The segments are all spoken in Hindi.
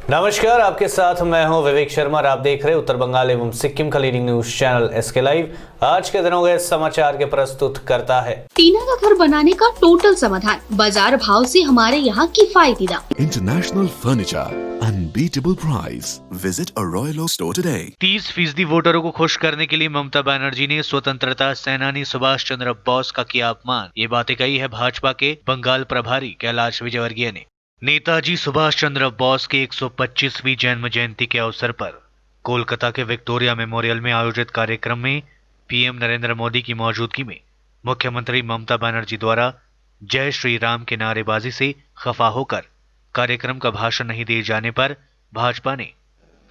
नमस्कार, आपके साथ मैं हूं विवेक शर्मा और आप देख रहे हैं उत्तर बंगाल एवं सिक्किम का leading news channel SK live. आज के दिनों के समाचार के प्रस्तुत करता है टीना का घर बनाने का टोटल समाधान, बाजार भाव से हमारे यहाँ किफायती दाम। International Furniture, unbeatable price. Visit a Royal Oak store today. 30% वोटरों को खुश करने के लिए ममता बनर्जी ने स्वतंत्रता सेनानी सुभाष चंद्र बोस का किया अपमान। ये बातें कही है भाजपा के बंगाल प्रभारी कैलाश विजयवर्गीय ने। नेताजी सुभाष चंद्र बोस की 125वीं जन्म जयंती के अवसर पर कोलकाता के विक्टोरिया मेमोरियल में आयोजित कार्यक्रम में पीएम नरेंद्र मोदी की मौजूदगी में मुख्यमंत्री ममता बनर्जी द्वारा जय श्री राम के नारेबाजी से खफा होकर कार्यक्रम का भाषण नहीं दिए जाने पर भाजपा ने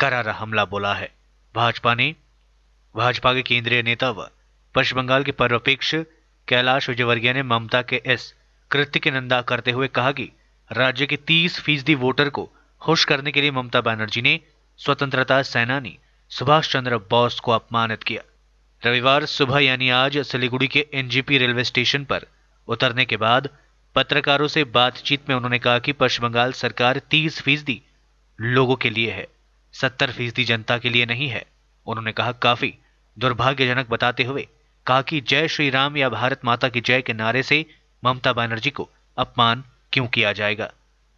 करारा हमला बोला है। भाजपा के केंद्रीय नेता व पश्चिम बंगाल के पर्यवेक्षक कैलाश विजयवर्गीय ने ममता के इस कृत्य की निंदा करते हुए कहा कि राज्य के 30% वोटर को खुश करने के लिए ममता बनर्जी ने स्वतंत्रता सेनानी सुभाष चंद्र बोस को अपमानित किया। रविवार सुबह यानी आज सिलीगुड़ी के एनजेपी रेलवे स्टेशन पर उतरने के बाद पत्रकारों से बातचीत में उन्होंने कहा कि पश्चिम बंगाल सरकार 30% लोगों के लिए है, 70% जनता के लिए नहीं है। उन्होंने कहा काफी दुर्भाग्यजनक बताते हुए कहा कि जय श्री राम या भारत माता की जय के नारे से ममता बनर्जी को अपमान क्यों किया जाएगा।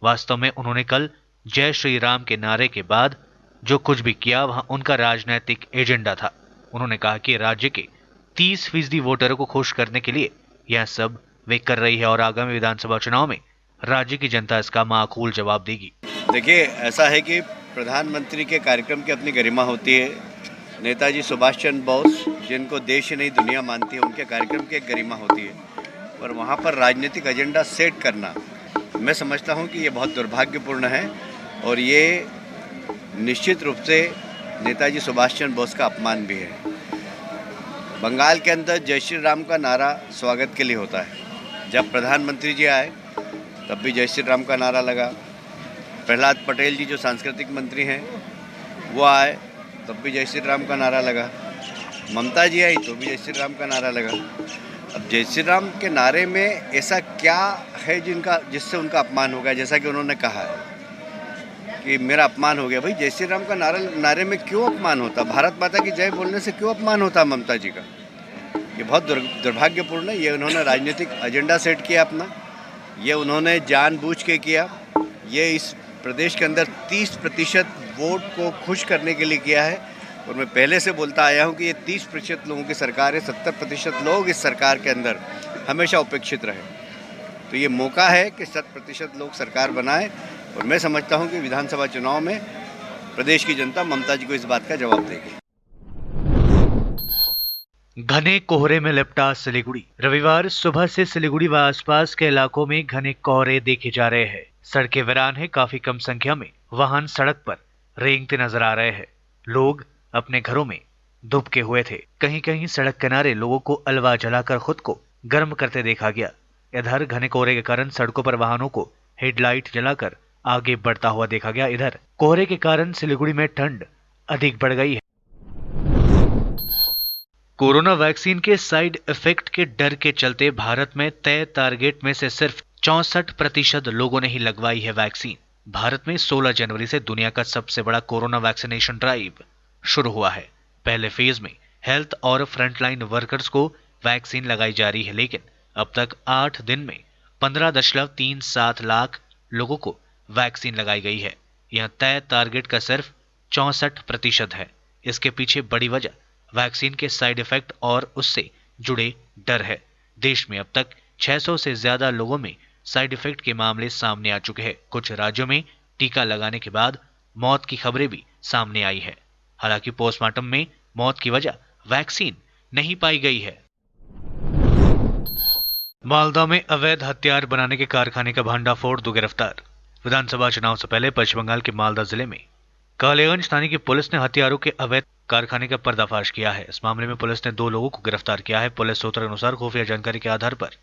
वास्तव में उन्होंने कल जय श्री राम के नारे के बाद जो कुछ भी किया वहां उनका राजनीतिक एजेंडा था। उन्होंने कहा कि राज्य के 30% वोटरों को खुश करने के लिए यह सब वे कर रही है और आगामी विधानसभा चुनाव में राज्य की जनता इसका माकूल जवाब देगी। देखिए, ऐसा है कि प्रधानमंत्री के कार्यक्रम की अपनी गरिमा होती है। नेताजी सुभाष चंद्र बोस, जिनको देश ही नहीं दुनिया मानती है, उनके कार्यक्रम की एक गरिमा होती है। और वहाँ पर राजनीतिक एजेंडा सेट करना, मैं समझता हूँ कि ये बहुत दुर्भाग्यपूर्ण है और ये निश्चित रूप से नेताजी सुभाष चंद्र बोस का अपमान भी है। बंगाल के अंदर जय श्री राम का नारा स्वागत के लिए होता है। जब प्रधानमंत्री जी आए तब भी जय श्री राम का नारा लगा। प्रहलाद पटेल जी जो सांस्कृतिक मंत्री हैं वो आए तब भी जय श्री राम का नारा लगा। ममता जी आई तो भी जय श्री राम का नारा लगा। अब जय श्री राम के नारे में ऐसा क्या है जिससे उनका अपमान हो गया, जैसा कि उन्होंने कहा है कि मेरा अपमान हो गया। भाई, जय श्री राम का नारे में क्यों अपमान होता? भारत माता की जय बोलने से क्यों अपमान होता ममता जी का? ये बहुत दुर्भाग्यपूर्ण है। ये उन्होंने राजनीतिक एजेंडा सेट किया अपना, ये उन्होंने जानबूझ के किया। ये इस प्रदेश के अंदर 30% वोट को खुश करने के लिए किया है। और मैं पहले से बोलता आया हूँ कि ये 30% लोगों की सरकार है, 70% लोग इस सरकार के अंदर हमेशा उपेक्षित रहे। तो ये मौका है कि 100% लोग सरकार बनाए और मैं समझता हूँ कि विधानसभा चुनाव में प्रदेश की जनता ममता जी को इस बात का जवाब देगी। घने कोहरे में लिपटा सिलीगुड़ी। रविवार सुबह से सिलीगुड़ी व आसपास के इलाकों में घने कोहरे देखे जा रहे हैं। सड़कें वीरान है, काफी कम संख्या में वाहन सड़क पर रेंगते नजर आ रहे हैं। लोग अपने घरों में दुबके हुए थे। कहीं कहीं सड़क किनारे लोगों को अलवा जलाकर खुद को गर्म करते देखा गया। इधर घने कोहरे के कारण सड़कों पर वाहनों को हेडलाइट जलाकर आगे बढ़ता हुआ देखा गया। इधर कोहरे के कारण सिलीगुड़ी में ठंड अधिक बढ़ गई है। कोरोना वैक्सीन के साइड इफेक्ट के डर के चलते भारत में तय टारगेट में से सिर्फ 64% लोगों ने ही लगवाई है वैक्सीन। भारत में 16 जनवरी से दुनिया का सबसे बड़ा कोरोना वैक्सीनेशन ड्राइव शुरू हुआ है। पहले फेज में हेल्थ और फ्रंटलाइन वर्कर्स को वैक्सीन लगाई जा रही है, लेकिन अब तक 8 दिन में 15.37 लाख लोगों को वैक्सीन लगाई गई है। यह तय टारगेट का सिर्फ 64% है। इसके पीछे बड़ी वजह वैक्सीन के साइड इफेक्ट और उससे जुड़े डर है। देश में अब तक 600 से ज्यादा लोगों में साइड इफेक्ट के मामले सामने आ चुके हैं। कुछ राज्यों में टीका लगाने के बाद मौत की खबरें भी सामने आई है। हालांकि पोस्टमार्टम में मौत की वजह वैक्सीन नहीं पाई गई है। मालदा में अवैध हथियार बनाने के कारखाने का भंडाफोड़, 2 गिरफ्तार। विधानसभा चुनाव से पहले पश्चिम बंगाल के मालदा जिले में कालेगंज थाने की पुलिस ने हथियारों के अवैध कारखाने का पर्दाफाश किया है। इस मामले में पुलिस ने 2 लोगों को गिरफ्तार किया है। पुलिस सूत्र के अनुसार खुफिया जानकारी के आधार पर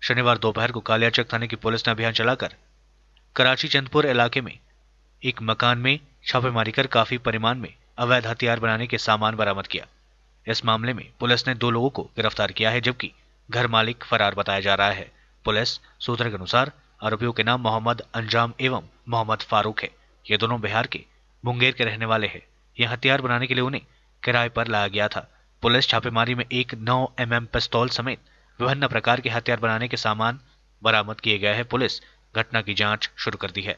शनिवार दोपहर को कालियाचक थाने की पुलिस ने अभियान चलाकर कराची चंदपुर इलाके में एक मकान में छापेमारी कर काफी परिमाण में अवैध हथियार बनाने के सामान बरामद किया। इस मामले में पुलिस ने 2 लोगों को गिरफ्तार किया है, जबकि घर मालिक फरार बताया जा रहा है। पुलिस सूत्र के अनुसार आरोपियों के नाम मोहम्मद अंजाम एवं मोहम्मद फारूक है। ये दोनों बिहार के मुंगेर के रहने वाले हैं। यह हथियार बनाने के लिए उन्हें किराए पर लाया गया था। पुलिस छापेमारी में एक 9 mm पिस्तौल समेत विभिन्न प्रकार के हथियार बनाने के सामान बरामद किए गए हैं। पुलिस घटना की जांच शुरू कर दी है।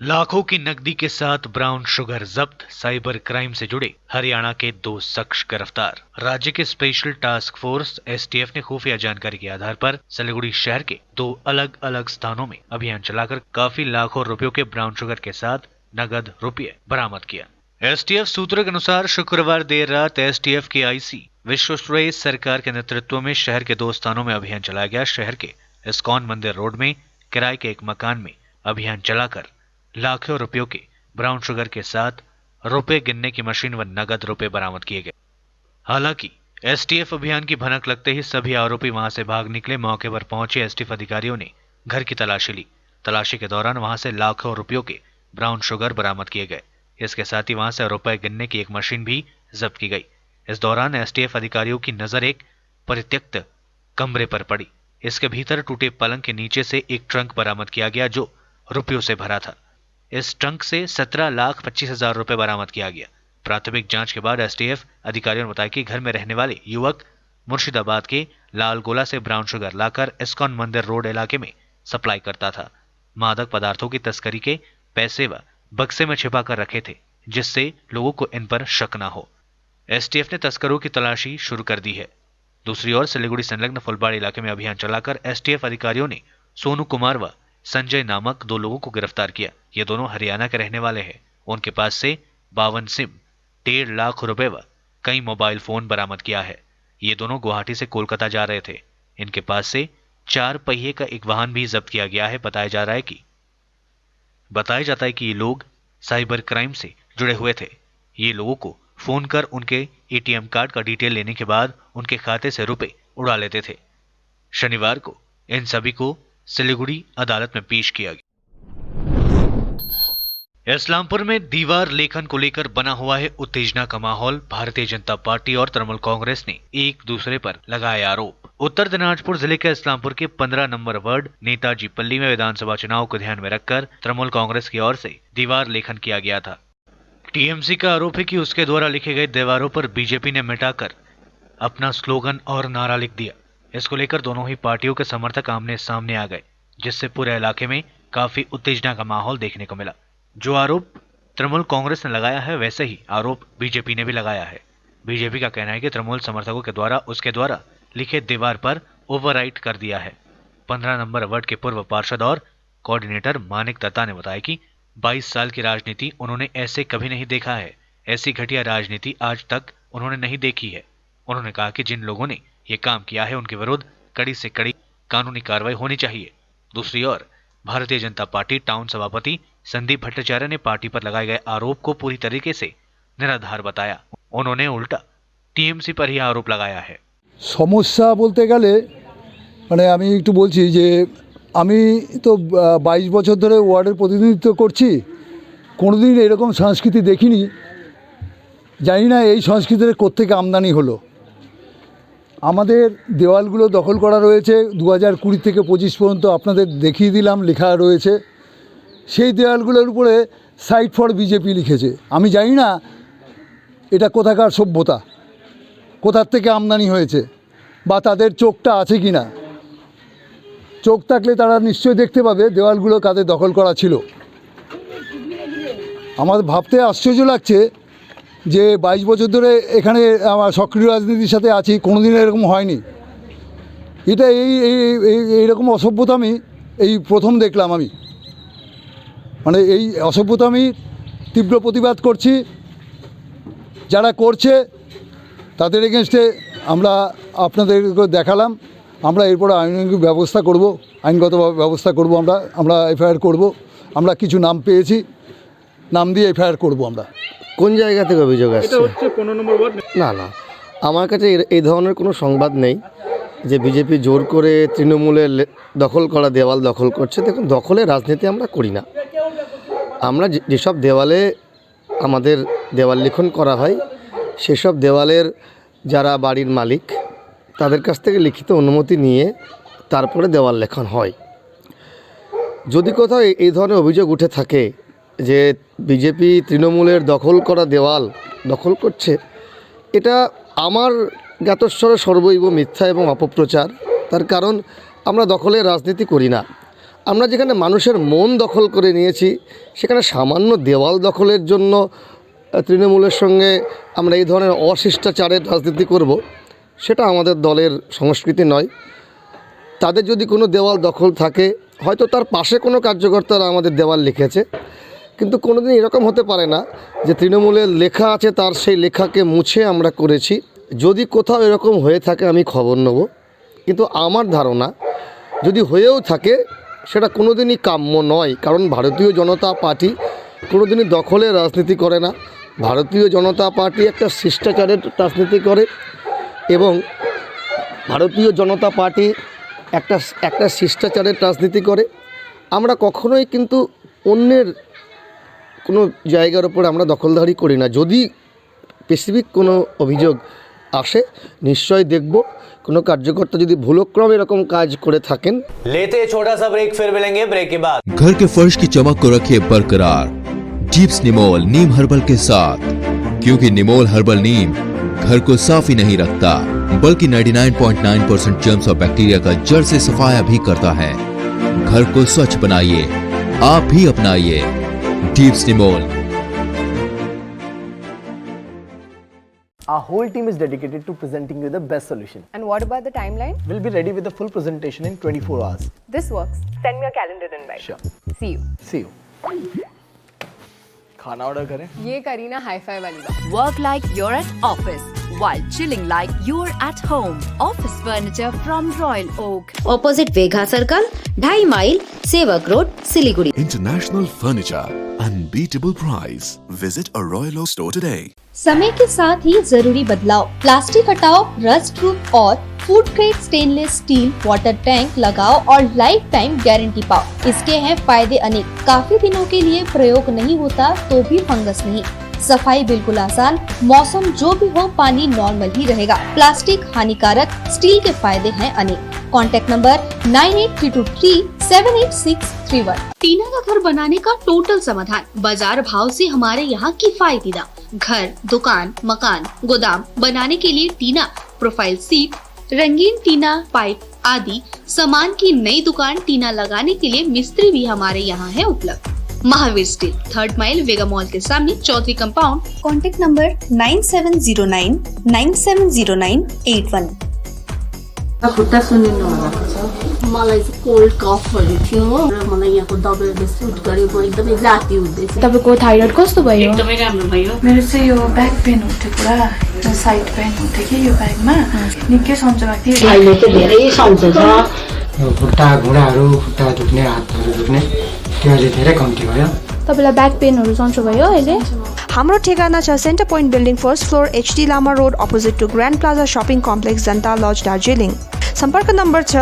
लाखों की नकदी के साथ ब्राउन शुगर जब्त, साइबर क्राइम से जुड़े हरियाणा के 2 शख्स गिरफ्तार। राज्य के स्पेशल टास्क फोर्स STF ने खुफिया जानकारी के आधार पर सिलीगुड़ी शहर के 2 अलग अलग स्थानों में अभियान चलाकर काफी लाखों रुपयों के ब्राउन शुगर के साथ नगद रुपये बरामद किया। STF सूत्रों के अनुसार शुक्रवार देर रात STF के IC विश्वेश्वरैया सरकार के नेतृत्व में शहर के 2 स्थानों में अभियान चलाया गया। शहर के इस्कॉन मंदिर रोड में किराए के एक मकान में अभियान चलाकर लाखों रुपयों के ब्राउन शुगर के साथ रुपए गिनने की मशीन व नगद रुपए बरामद किए गए। हालांकि STF अभियान की भनक लगते ही सभी आरोपी वहां से भाग निकले। मौके पर पहुंचे STF अधिकारियों ने घर की तलाशी ली। तलाशी के दौरान वहां से लाखों रुपयों के ब्राउन शुगर बरामद किए गए। इसके साथ ही वहां से रुपए गिनने की एक मशीन भी जब्त की गई। इस दौरान STF अधिकारियों की नजर एक परित्यक्त कमरे पर पड़ी। इसके भीतर टूटे पलंग के नीचे से एक ट्रंक बरामद किया गया जो रुपयों से भरा था। इस ट्रंक से 17,25,000 रुपए बरामद किया गया। प्राथमिक जांच के बाद STF अधिकारियों ने बताया कि घर में रहने वाले युवक मुर्शिदाबाद के लालगोला से ब्राउन शुगर लाकर इस्कॉन मंदिर रोड इलाके में सप्लाई करता था। मादक पदार्थों की तस्करी के पैसे व बक्से में छिपा कर रखे थे, जिससे लोगों को इन पर शक न हो। STF ने तस्करों की तलाशी शुरू कर दी है। दूसरी ओर सिलीगुड़ी संलग्न फुलबाड़ी इलाके में अभियान चलाकर STF अधिकारियों ने सोनू कुमार व संजय नामक 2 लोगों को गिरफ्तार किया। ये दोनों हरियाणा के रहने वाले हैं। उनके पास से 52 सिम, 1.5 लाख रुपए व कई मोबाइल फोन बरामद किया है। ये दोनों गुवाहाटी से कोलकाता जा रहे थे। इनके पास से 4 पहिए का एक वाहन भी जब्त किया गया है। बताया जाता है कि ये लोग साइबर क्राइम से जुड़े हुए थे। ये लोगों को फोन कर उनके ATM कार्ड का डिटेल लेने के बाद उनके खाते से रुपए उड़ा लेते थे। शनिवार को इन सभी को सिलीगुड़ी अदालत में पेश किया गया। इस्लामपुर में दीवार लेखन को लेकर बना हुआ है उत्तेजना का माहौल। भारतीय जनता पार्टी और तृणमूल कांग्रेस ने एक दूसरे पर लगाए आरोप। उत्तर दिनाजपुर जिले के इस्लामपुर के 15 नंबर वार्ड नेताजी पल्ली में विधानसभा चुनाव को ध्यान में रखकर तृणमूल कांग्रेस की ओर से दीवार लेखन किया गया था। TMC का आरोप है कि उसके द्वारा लिखे गए दीवारों पर बीजेपी ने मिटाकर अपना स्लोगन और नारा लिख दिया। इसको लेकर दोनों ही पार्टियों के समर्थक आमने सामने आ गए, जिससे पूरे इलाके में काफी उत्तेजना का माहौल देखने को मिला। जो आरोप तृणमूल कांग्रेस ने लगाया है, वैसे ही आरोप बीजेपी ने भी लगाया है। बीजेपी का कहना है कि तृणमूल समर्थकों के द्वारा उसके द्वारा लिखे दीवार पर ओवरराइट कर दिया है। 15 नंबर वार्ड के पूर्व पार्षद और कोऑर्डिनेटर मानिक दत्ता ने बताया कि 22 साल की राजनीति उन्होंने ऐसे कभी नहीं देखा है। ऐसी घटिया राजनीति आज तक उन्होंने नहीं देखी है। उन्होंने कहा कि जिन लोगों ने ये काम किया है उनके विरुद्ध कड़ी से कड़ी कानूनी कार्रवाई होनी चाहिए। दूसरी ओर भारतीय जनता पार्टी टाउन सभापति संदीप भट्टाचार्य ने पार्टी पर लगाए गए आरोप को पूरी तरीके से निराधार बताया। उन्होंने उल्टा TMC पर ही आरोप लगाया है। সমস্যা বলতে গেলে মানে আমি একটু বলছি যে আমি তো 22 বছর ধরে ওয়ার্ডের প্রতিনিধিত্ব করছি, কোনোদিন এরকম সংস্কৃতি দেখিনি। জানি না এই সংস্কৃতির কোত্থেকে আমদানি হলো। আমাদের দেওয়ালগুলো দখল করা রয়েছে 2020 থেকে 25 পর্যন্ত, আপনাদের দেখিয়ে দিলাম লেখা রয়েছে। সেই দেওয়ালগুলোর উপরে সাইট ফর বিজেপি লিখেছে। আমি জানি না এটা কোথাকার সভ্যতা, কোথার থেকে আমদানি হয়েছে বা তাদের চোখটা আছে কি না। চোখ থাকলে তারা নিশ্চয়ই দেখতে পাবে দেওয়ালগুলো কাদের দখল করা ছিল। আমার ভাবতে আশ্চর্য লাগছে যে 22 বছর ধরে এখানে আমার সক্রিয় রাজনীতির সাথে আছি, কোনোদিন এরকম হয়নি। এটা এইরকম অসভ্যতা আমি এই প্রথম দেখলাম। আমি মানে এই অসভ্যতা আমি তীব্র প্রতিবাদ করছি। যারা করছে তাদের এগেনস্টে আমরা আপনাদেরকে দেখালাম। আমরা এরপর আইনানুগ ব্যবস্থা করব, আইনগত ব্যবস্থা করব। আমরা FIR করব। আমরা কিছু নাম পেয়েছি, নাম দিয়ে FIR করব। আমরা কোন জায়গা থেকে অভিযোগ আসছে? না, আমার কাছে এই ধরনের কোনো সংবাদ নেই যে বিজেপি জোর করে তৃণমূলের দখল করা দেওয়াল দখল করছে। দেখুন, দখলের রাজনীতি আমরা করি না। আমরা যেসব দেওয়ালে আমাদের দেওয়াল লিখন করা হয়, সেসব দেওয়ালের যারা বাড়ির মালিক তাদের কাছ থেকে লিখিত অনুমতি নিয়ে তারপরে দেওয়াল লেখন হয়। যদি কোথাও এই ধরনের অভিযোগ উঠে থাকে যে বিজেপি তৃণমূলের দখল করা দেওয়াল দখল করছে, এটা আমার জ্ঞাতস্বরে সর্বৈব মিথ্যা এবং অপপ্রচার। তার কারণ আমরা দখলের রাজনীতি করি না। আমরা যেখানে মানুষের মন দখল করে নিয়েছি, সেখানে সামান্য দেওয়াল দখলের জন্য তৃণমূলের সঙ্গে আমরা এই ধরনের অশিষ্টাচারের রাজনীতি করব, সেটা আমাদের দলের সংস্কৃতি নয়। তাদের যদি কোনো দেওয়াল দখল থাকে, হয়তো তার পাশে কোনো কার্যকর্তারা আমাদের দেওয়াল লিখেছে, কিন্তু কোনোদিন এরকম হতে পারে না যে তৃণমূলের লেখা আছে তার সেই লেখাকে মুছে আমরা করেছি। যদি কোথাও এরকম হয়ে থাকে আমি খবর নেব, কিন্তু আমার ধারণা যদি হয়েও থাকে সেটা কোনোদিনই কাম্য নয়। কারণ ভারতীয় জনতা পার্টি কোনোদিনই দখলের রাজনীতি করে না। ভারতীয় জনতা পার্টি একটা শিষ্টাচারের রাজনীতি করে এবং ভারতীয় জনতা পার্টি একটা শিষ্টাচারের রাজনীতি করে। আমরা কখনোই কিন্তু অন্যের কোনো জায়গার উপর আমরা দখলদারি করি না। যদি স্পেসিফিক কোনো অভিযোগ আসে নিশ্চয় দেখব। কোনো কার্যকর্তা যদি ভুলক্রমে এরকম কাজ করে থাকেন। लेते हैं छोटा सा ब्रेक, फिर मिलेंगे ब्रेक के बाद। घर के फर्श की चमक को रखिए बरकरार जीप्स निमोल नीम हर्बल के साथ, क्योंकि निमोल हर्बल नीम घर को साफ ही नहीं रखता बल्कि 99.9% जर्म्स और बैक्टीरिया का जड़ से सफाया भी करता है। घर को स्वच्छ बनाइए, आप भी अपनाइए jeeps Nimol. Our whole team is dedicated to presenting you the best solution. And what about the timeline? We'll be ready with the full presentation in 24 hours. This works. Send me a calendar invite. Sure. See you. See you. खाना ऑर्डर करें? ये करी ना हाई-फाई वाली बात. Work like you're at office while chilling like you're at home. Office furniture from Royal Oak. Opposite Vega circle, 2.5 mile, Sevoke road, Siliguri. International Furniture, unbeatable price. Visit a Royal Oak store today. समय के साथ ही जरूरी बदलाव। प्लास्टिक हटाओ, रस्ट प्रूफ और food grade stainless still water tank लगाओ और लाइफ टाइम गारंटी पाओ। इसके हैं फायदे अनेक। काफी दिनों के लिए प्रयोग नहीं होता तो भी फंगस नहीं। सफाई बिल्कुल आसान, मौसम जो भी हो पानी नॉर्मल ही रहेगा। प्लास्टिक हानिकारक, स्टील के फायदे हैं अनेक। Contact number 9832378631। टीना का घर बनाने का टोटल समाधान। बाजार भाव से हमारे यहाँ किफायती दाम। घर, दुकान, मकान, गोदाम बनाने के लिए टीना, प्रोफाइल सीट, रंगीन टीना, पाइप आदि सामान की नई दुकान टीना लगाने के लिए मिस्त्री भी हमारे यहाँ है उपलब्ध। महावीर स्टील, 3rd माइल, वेगा मॉल के सामने, चौधरी कंपाउंड। Contact number 9709970981। खुट्टा सुनिनु भएको छ, मलाई चाहिँ कोल्ड कफहरू थियो र मलाई यहाँको दबाईले सुट गर्यो, म एकदमै जाती हुँदैछ। तपाईँको थाइरोइड कस्तो भयो? एकदमै राम्रो भयो। मेरो चाहिँ यो ब्याक पेन हुन्थ्यो पुरा, साइड पेन हुन्थ्यो कि यो ब्याकमा, निकै सन्चो भएको थियो। अहिले चाहिँ धेरै सन्चो छ। खुट्टा घुँडाहरू, खुट्टा दुख्ने, हातहरू दुख्ने त्यो अहिले धेरै कम्ती भयो। तपाईँलाई ब्याक पेनहरू सन्चो भयो अहिले? हाम्रो ठेगाना छ centre point building, first floor, HD Lama road, opposite to grand plaza shopping complex, Janata lodge, Darjeeling. सम्पर्क नम्बर छ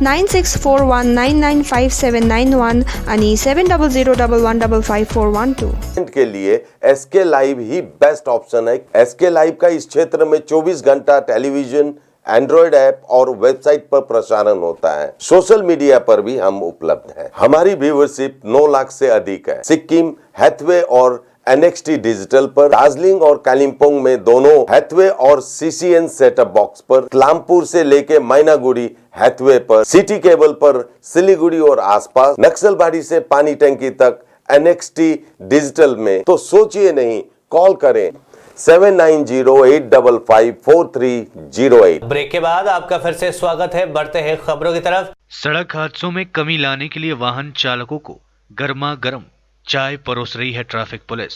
9641995791 अनि 7001155412। के लिए SK लाइव ही बेस्ट ऑप्शन है। SK लाइव का इस क्षेत्र में 24 घंटा टेलीविजन, एंड्रॉइड ऐप और वेबसाइट पर प्रसारण होता है। सोशल मीडिया पर भी हम उपलब्ध हैं। हमारी व्यूवरशिप 9 लाख से अधिक है। सिक्किम, हैथवे और NXT डिजिटल पर, दार्जिलिंग और कालिम्पोंग में दोनों हैथवे और CCN सेटअप बॉक्स पर, क्लामपुर से लेके मैनागुड़ी हैथवे पर, सिटी केबल पर सिलीगुड़ी और आसपास, नक्सलबाड़ी से पानी टंकी तक NXT डिजिटल में। तो सोचिए नहीं, कॉल करें 7908554308। ब्रेक के बाद आपका फिर से स्वागत है। बढ़ते हैं खबरों की तरफ। सड़क हादसों में कमी लाने के लिए वाहन चालकों को गर्मा गर्म चाय परोस रही है ट्रैफिक पुलिस।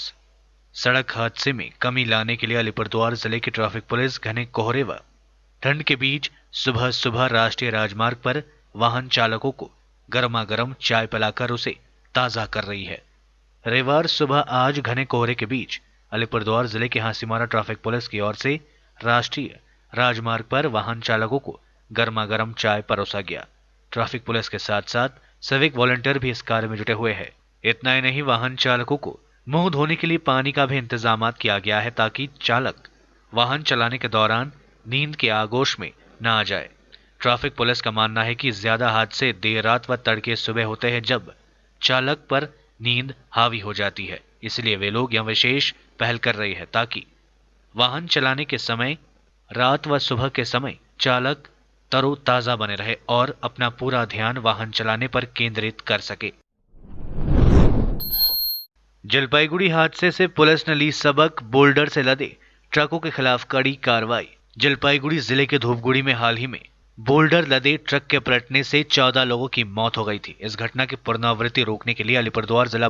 सड़क हादसे में कमी लाने के लिए अलीपुरद्वार जिले की ट्रैफिक पुलिस घने कोहरे व ठंड के बीच सुबह सुबह राष्ट्रीय राजमार्ग पर वाहन चालकों को गर्मा गर्म चाय पिलाकर उसे ताज़ा कर रही है। रविवार सुबह आज घने कोहरे के बीच अलीपुरद्वार जिले के हासीमारा ट्रैफिक पुलिस की ओर से राष्ट्रीय राजमार्ग पर वाहन चालकों को गर्मा गर्म चाय परोसा गया। ट्रैफिक पुलिस के साथ साथ सिविक वॉलंटियर भी इस कार्य में जुटे हुए हैं। इतना ही नहीं, वाहन चालकों को मुंह धोने के लिए पानी का भी इंतजाम किया गया है ताकि चालक वाहन चलाने के दौरान नींद के आगोश में न आ जाए। ट्रैफिक पुलिस का मानना है कि ज्यादा हादसे देर रात व तड़के सुबह होते हैं जब चालक पर नींद हावी हो जाती है। इसलिए वे लोग यह विशेष पहल कर रहे हैं ताकि वाहन चलाने के समय, रात व सुबह के समय चालक तरोताजा बने रहे और अपना पूरा ध्यान वाहन चलाने पर केंद्रित कर सके। जलपाईगुड़ी हादसे से पुलिस ने ली सबक, बोल्डर से लदे ट्रकों के खिलाफ कड़ी कार्रवाई। जलपाईगुड़ी जिले के धूपगुड़ी में हाल ही में बोल्डर लदे ट्रक के पलटने से 14 लोगों की मौत हो गई थी। इस घटना की पुनरावृत्ति रोकने के लिए अलीपुरद्वार जिला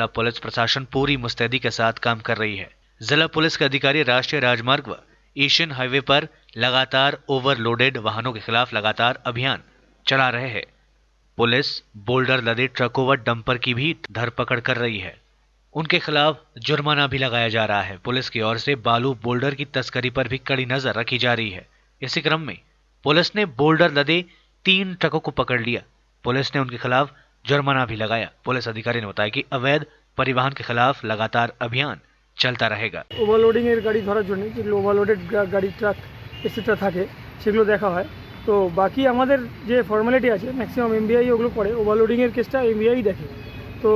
पुलिस प्रशासन पूरी मुस्तैदी के साथ काम कर रही है। जिला पुलिस के अधिकारी राष्ट्रीय राजमार्ग व एशियन हाईवे पर लगातार ओवरलोडेड वाहनों के खिलाफ लगातार अभियान चला रहे हैं। पुलिस बोल्डर लदे ट्रकों व डंपर की भी धरपकड़ कर रही है। उनके खिलाफ जुर्माना भी लगाया जा रहा है। पुलिस की ओर से बालू बोल्डर की तस्करी पर भी कड़ी नजर रखी जा रही है। इसी क्रम में पुलिस ने बोल्डर लदे 3 ट्रकों को पकड़ लिया। पुलिस ने उनके खिलाफ जुर्माना भी लगाया। पुलिस अधिकारी ने बताया कि अवैध परिवहन के खिलाफ लगातार अभियान चलता रहेगा। ओवरलोडिंग गाड़ी धरार জন্য যেগুলো ওভারলোডেড গাড়ি ট্রাক এক্সেট্রা থাকে সেগুলো দেখা হয়। তো বাকি আমাদের যে ফর্মালিটি আছে ম্যাক্সিমাম এমবিআই ওগুলো করে, ওভারলোডিংয়ের কেসটা এমবিআই দেখে। তো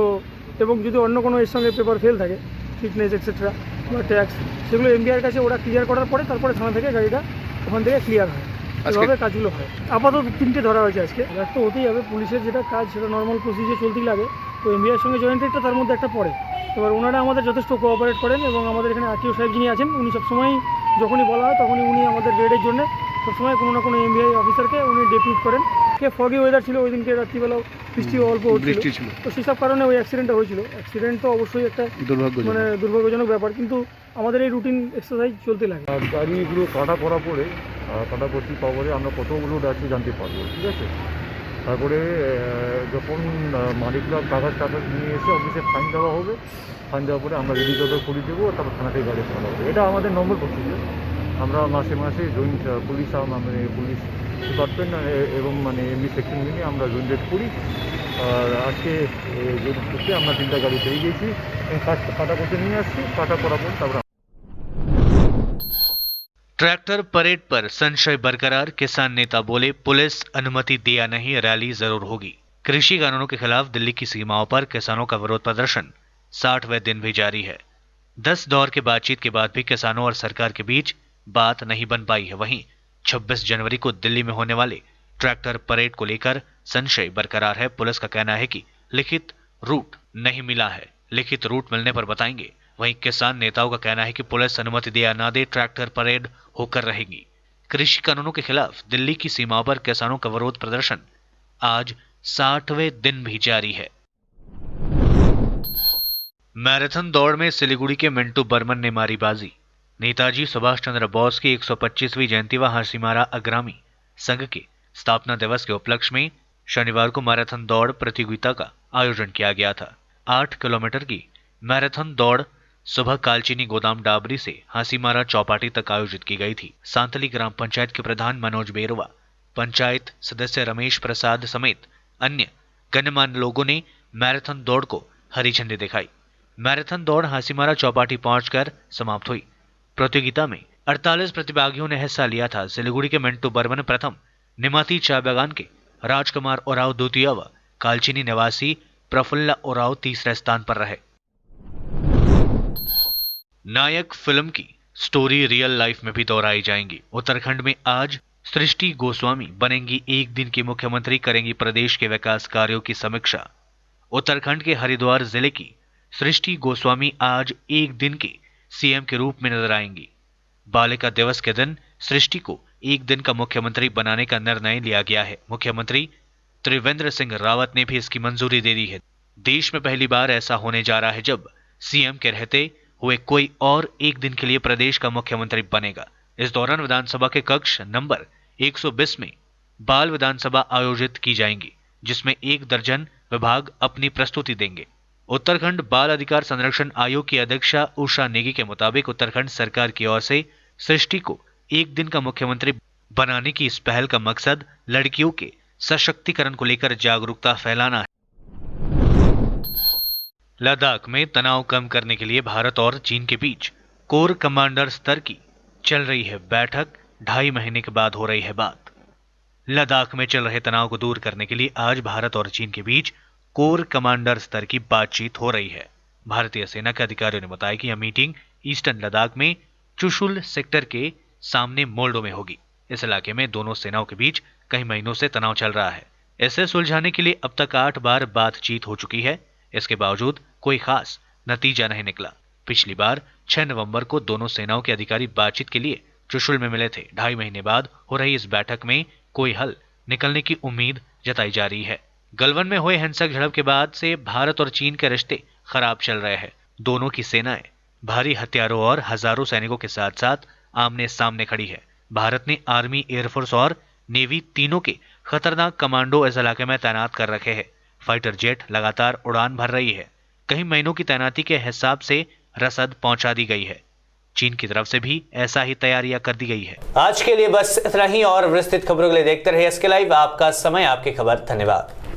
এবং যদি অন্য কোনো এর সঙ্গে পেপার ফেল থাকে, ফিটনেস এক্সেট্রা বা ট্যাক্স, সেগুলো এমবিআইয়ের কাছে ওরা ক্লিয়ার করার পরে তারপরে থানা থেকে গাড়িটা ওখান থেকে ক্লিয়ার হয়। এভাবে কাজগুলো হয়। আপাতত 3টে ধরা হয়েছে আজকে। এক তো হতেই হবে, পুলিশের যেটা কাজ সেটা নর্মাল প্রসিজার চলতেই লাগে। তো এমবিআইয়ের সঙ্গে জয়েন্টেডটা তার মধ্যে একটা পড়ে। এবার ওনারা আমাদের যথেষ্ট কোঅপারেট করেন এবং আমাদের এখানে আরটিও সাহেব যিনি আছেন উনি সবসময় যখনই বলা হয় তখনই উনি আমাদের রেডের জন্য সবসময় কোনো না কোনো এমবিআই অফিসারকে উনি ডেপুট করেন। ফগি ওয়েদার ছিল ওই দিনকে, রাত্রিবেলাও বৃষ্টি অল্প হচ্ছিল, তো সেসব কারণে ওই অ্যাক্সিডেন্টটা হয়েছিল। অ্যাক্সিডেন্ট তো অবশ্যই একটা দুর্ভাগ্যজনক ব্যাপার, কিন্তু আমাদের এই রুটিন এক্সারসাইজ চলতে লাগে। গাড়িগুলো কাটা করা পরে কাটাপট্টি পাওয়ারে আমরা কতগুলো আছে জানতে পারবো, ঠিক আছে। তারপরে যখন মালিকরা কাগজ নিয়ে এসে অফিসে ফাইন দেওয়া হবে, ফাইন দেওয়ার পরে আমরা রেডি করে দেবো, তারপর থানা থেকে গাড়ি ছাড়া হবে। এটা আমাদের নর্মাল প্রসিজার। আমরা মাসে মাসে জয়েন্ট পুলিশ পুলিশ ডিপার্টমেন্ট এবং এমনি সেকশন মিলিয়ে আমরা জয়েন্ট রেড করি। আর আজকে জয়েন্ট করতে আমরা 3টা গাড়ি পেয়ে গেছি, কাটা করতে নিয়ে আসছি, কাটা করার পর তারপর। ट्रैक्टर परेड पर संशय बरकरार, किसान नेता बोले पुलिस अनुमति दिया नहीं, रैली जरूर होगी। कृषि कानूनों के खिलाफ दिल्ली की सीमाओं पर किसानों का विरोध प्रदर्शन 60वें दिन भी जारी है। 10 दौर के बातचीत के बाद भी किसानों और सरकार के बीच बात नहीं बन पाई है। वहीं 26 जनवरी को दिल्ली में होने वाले ट्रैक्टर परेड को लेकर संशय बरकरार है। पुलिस का कहना है कि लिखित रूट नहीं मिला है, लिखित रूट मिलने पर बताएंगे। वहीं किसान नेताओं का कहना है कि पुलिस अनुमति दिया ना दे, ट्रैक्टर परेड होकर रहेगी। कृषि कानूनों के खिलाफ दिल्ली की सीमाओं पर किसानों का विरोध प्रदर्शन आज 60वें दिन भी जारी है। मैराथन दौड़ में सिलीगुड़ी के मिंटू बर्मन ने मारी बाजी। नेताजी सुभाष चंद्र बोस की 125वीं जयंती व हासीमारा अग्रामी संघ के स्थापना दिवस के उपलक्ष्य में शनिवार को मैराथन दौड़ प्रतियोगिता का आयोजन किया गया था। 8 किलोमीटर की मैराथन दौड़ सुबह कालचीनी गोदाम डाबरी से हासीमारा चौपाटी तक आयोजित की गई थी। सांतली ग्राम पंचायत के प्रधान मनोज बेरवा, पंचायत सदस्य रमेश प्रसाद समेत अन्य गणमान्य लोगों ने मैराथन दौड़ को हरी झंडी दिखाई। मैराथन दौड़ हासीमारा चौपाटी पहुंचकर समाप्त हुई। प्रतियोगिता में 48 प्रतिभागियों ने हिस्सा लिया था। सिलीगुड़ी के मिंटू बर्मन प्रथम, निमाती चाय बागान के राजकुमार ओराव द्वितीय व कालचीनी निवासी प्रफुल्ला ओराव तीसरे स्थान पर रहे। नायक फिल्म की स्टोरी रियल लाइफ में भी दोहराई जाएंगी। उत्तराखंड में आज सृष्टि गोस्वामी बनेंगी 1 दिन की मुख्यमंत्री, करेंगी प्रदेश के विकास कार्यों की समीक्षा। उत्तराखंड के हरिद्वार जिले की सृष्टि गोस्वामी आज 1 दिन के सीएम के रूप में नजर आएंगी। बालिका दिवस के दिन सृष्टि को 1 दिन का मुख्यमंत्री बनाने का निर्णय लिया गया है। मुख्यमंत्री त्रिवेंद्र सिंह रावत ने भी इसकी मंजूरी दे दी है। देश में पहली बार ऐसा होने जा रहा है जब सीएम के रहते हुए कोई और 1 दिन के लिए प्रदेश का मुख्यमंत्री बनेगा। इस दौरान विधानसभा के कक्ष नंबर 120 में बाल विधानसभा आयोजित की जाएंगी, जिसमें 1 दर्जन विभाग अपनी प्रस्तुति देंगे। उत्तराखंड बाल अधिकार संरक्षण आयोग की अध्यक्षा उषा नेगी के मुताबिक उत्तराखंड सरकार की ओर से सृष्टि को 1 दिन का मुख्यमंत्री बनाने की इस पहल का मकसद लड़कियों के सशक्तिकरण को लेकर जागरूकता फैलाना है। लद्दाख में तनाव कम करने के लिए भारत और चीन के बीच कोर कमांडर स्तर की चल रही है बैठक। 2.5 महीने के बाद हो रही है बात। लद्दाख में चल रहे तनाव को दूर करने के लिए आज भारत और चीन के बीच कोर कमांडर स्तर की बातचीत हो रही है। भारतीय सेना के अधिकारियों ने बताया कि यह मीटिंग ईस्टर्न लद्दाख में चुशुल सेक्टर के सामने मोल्डो में होगी। इस इलाके में दोनों सेनाओं के बीच कई महीनों से तनाव चल रहा है। इसे सुलझाने के लिए अब तक 8 बार बातचीत हो चुकी है। इसके बावजूद कोई खास नतीजा नहीं निकला। पिछली बार 6 नवंबर को दोनों सेनाओं के अधिकारी बातचीत के लिए चुशुल में मिले थे। 2.5 महीने बाद हो रही इस बैठक में कोई हल निकलने की उम्मीद जताई जा रही है। गलवान में हुए हिंसक झड़प के बाद से भारत और चीन के रिश्ते खराब चल रहे हैं। दोनों की सेनाएं भारी हथियारों और हजारों सैनिकों के साथ साथ आमने सामने खड़ी है। भारत ने आर्मी, एयरफोर्स और नेवी तीनों के खतरनाक कमांडो इस इलाके में तैनात कर रखे हैं। फाइटर जेट लगातार उड़ान भर रही है। कई महीनों की तैनाती के हिसाब से रसद पहुंचा दी गई है। चीन की तरफ से भी ऐसा ही तैयारियां कर दी गई है। आज के लिए बस इतना ही और विस्तृत खबरों के लिए देखते रहिए एसके लाइव। आपका समय, आपकी खबर। धन्यवाद।